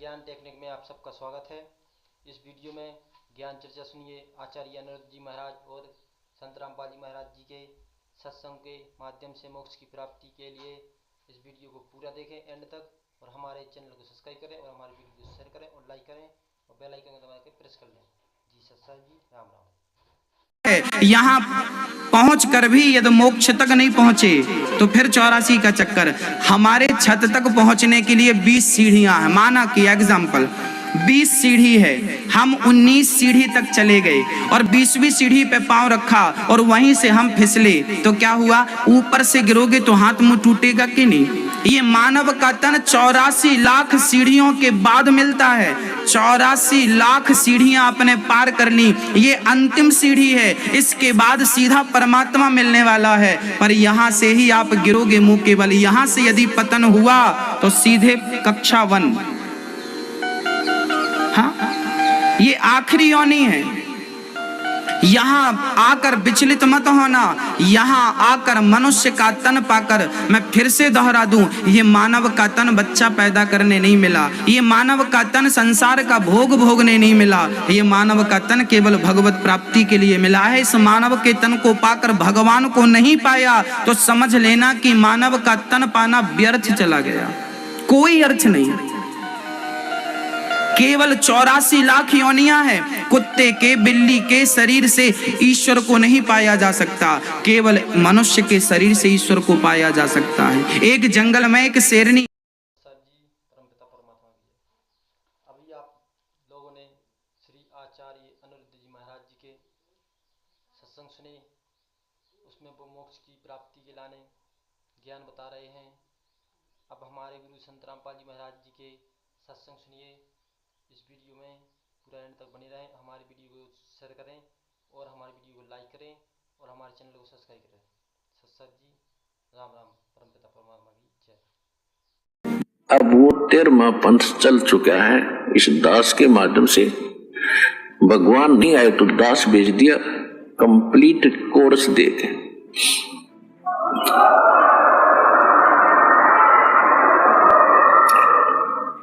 ज्ञान टेक्निक में आप सबका स्वागत है। इस वीडियो में ज्ञान चर्चा सुनिए। आचार्य अनिरुद्ध जी महाराज और संत रामपाल जी महाराज जी के सत्संग के माध्यम से मोक्ष की प्राप्ति के लिए इस वीडियो को पूरा देखें एंड तक, और हमारे चैनल को सब्सक्राइब करें और हमारे वीडियो को शेयर करें और लाइक करें और बेल आइकन को दबा के प्रेस कर लें। जी सत्संग जी, राम राम। यहाँ पहुँच कर भी यदि मोक्ष तक नहीं पहुँचे तो फिर 84 का चक्कर। हमारे छत तक पहुँचने के लिए 20 सीढ़ियाँ हैं। माना कि एग्जाम्पल 20 सीढ़ी है, हम 19 सीढ़ी तक चले गए और 20वीं सीढ़ी पे पांव रखा और वहीं से हम फिसले तो क्या हुआ? ऊपर से गिरोगे तो हाथ मुंह टूटेगा कि नहीं? ये मानव का तन 84 लाख सीढ़ियों के बाद मिलता है। 84 लाख सीढ़ियां आपने पार कर ली, ये अंतिम सीढ़ी है। इसके बाद सीधा परमात्मा मिलने वाला है, पर यहाँ से ही आप गिरोगे मुंह के बल। यहाँ से यदि पतन हुआ तो सीधे कक्षा 1। हाँ, ये आखिरी योनि है। यहाँ आकर विचलित मत होना। यहाँ आकर मनुष्य का तन पाकर, मैं फिर से दोहरा दूं, ये मानव का तन बच्चा पैदा करने नहीं मिला। ये मानव का तन संसार का भोग भोगने नहीं मिला। ये मानव का तन केवल भगवत प्राप्ति के लिए मिला है। इस मानव के तन को पाकर भगवान को नहीं पाया तो समझ लेना कि मानव का तन पाना व्यर्थ चला गया, कोई अर्थ नहीं। केवल 84 लाख योनियां हैं। कुत्ते के, बिल्ली के शरीर से ईश्वर को नहीं पाया जा सकता, केवल मनुष्य के शरीर से ईश्वर को पाया जा सकता है। एक जंगल में एक शेरनी। परमपिता परमात्मा की जय। अभी आप लोगों ने श्री आचार्य अनिरुद्ध जी महाराज जी के सत्संग सुने, उसमें वो मोक्ष की प्राप्ति के लाने ज्ञान बता रहे हैं। अब हमारे गुरु संत रामपाल जी महाराज जी के सत्संग सुनिए। इस वीडियो में पूरा एंड तक बने रहें। हमारी वीडियो को शेयर करें और हमारी वीडियो को लाइक करें और हमारे चैनल को सब्सक्राइब करें। सत्संग जी, राम राम। परमपिता परमात्मा की जय। अब वो 13वां पंथ चल चुका है। इस दास के माध्यम से भगवान नहीं आए तो दास भेज दिया, कंप्लीट कोर्स दे के।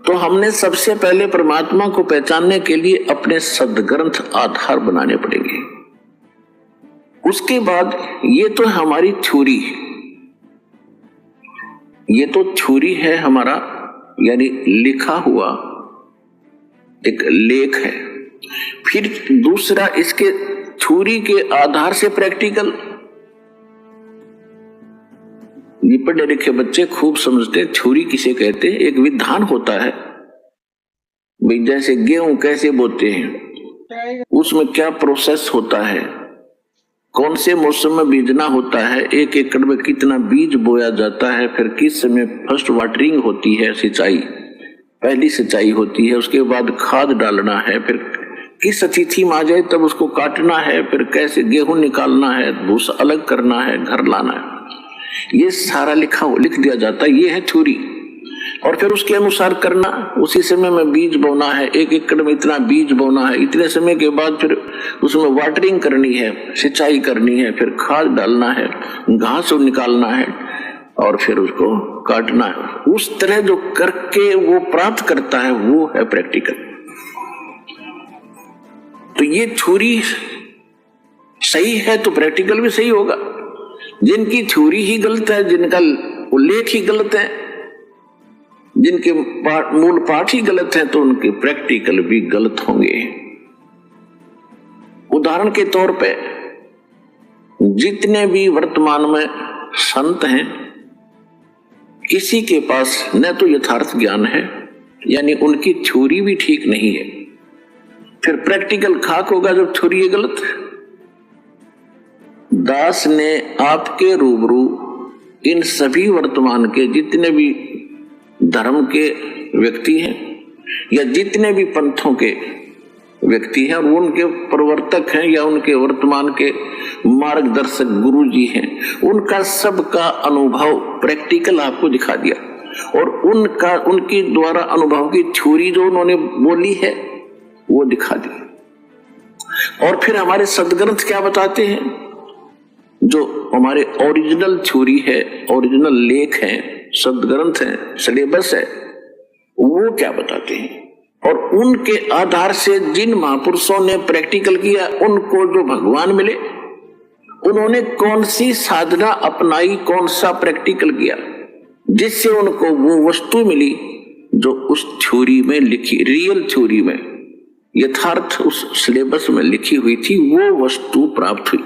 तो हमने सबसे पहले परमात्मा को पहचानने के लिए अपने सद्ग्रंथ आधार बनाने पड़ेंगे। उसके बाद ये तो हमारी थ्योरी है, ये तो थ्योरी है हमारा, यानी लिखा हुआ एक लेख है। फिर दूसरा, इसके थ्योरी के आधार से प्रैक्टिकल। ये पढ़े लिखे बच्चे खूब समझते हैं थ्योरी किसे कहते हैं। एक विधान होता है भाई, जैसे गेहूं कैसे बोते हैं, उसमें क्या प्रोसेस होता है, कौन से मौसम में बीजना होता है, 1 एकड़ में कितना बीज बोया जाता है, फिर किस समय फर्स्ट वाटरिंग होती है, सिंचाई पहली सिंचाई होती है, उसके बाद खाद डालना है, फिर किस तिथि में आ जाए तब उसको काटना है, फिर कैसे गेहूं निकालना है, भूसा अलग करना है, घर लाना है। ये सारा लिख दिया जाता है। ये है थ्योरी। और फिर उसके अनुसार करना, उसी समय में बीज बोना है, 1 एकड़ में इतना बीज बोना है, इतने समय के बाद फिर उसमें वाटरिंग करनी है, सिंचाई करनी है, फिर खाद डालना है, घास निकालना है और फिर उसको काटना है। उस तरह जो करके वो प्राप्त करता है वो है प्रैक्टिकल। तो ये थ्योरी सही है तो प्रैक्टिकल भी सही होगा। जिनकी थ्योरी ही गलत है, जिनका उल्लेख ही गलत है, जिनके मूल पाठ ही गलत है, तो उनके प्रैक्टिकल भी गलत होंगे। उदाहरण के तौर पे जितने भी वर्तमान में संत हैं, किसी के पास न तो यथार्थ ज्ञान है, यानी उनकी थ्योरी भी ठीक नहीं है। फिर प्रैक्टिकल खाक होगा जब थ्योरी गलत है। दास ने आपके रूबरू इन सभी वर्तमान के जितने भी धर्म के व्यक्ति हैं या जितने भी पंथों के व्यक्ति हैं और उनके प्रवर्तक हैं या उनके वर्तमान के मार्गदर्शक गुरु जी हैं, उनका सबका अनुभव प्रैक्टिकल आपको दिखा दिया और उनकी द्वारा अनुभव की थ्योरी जो उन्होंने बोली है वो दिखा दी। और फिर हमारे सद्ग्रंथ क्या बताते हैं, जो हमारे ओरिजिनल थ्योरी है, ओरिजिनल लेख है, सद्ग्रंथ है, सिलेबस है, वो क्या बताते हैं। और उनके आधार से जिन महापुरुषों ने प्रैक्टिकल किया उनको जो भगवान मिले, उन्होंने कौन सी साधना अपनाई, कौन सा प्रैक्टिकल किया, जिससे उनको वो वस्तु मिली जो उस थ्योरी में लिखी, रियल थ्योरी में, यथार्थ उस सिलेबस में लिखी हुई थी, वो वस्तु प्राप्त हुई।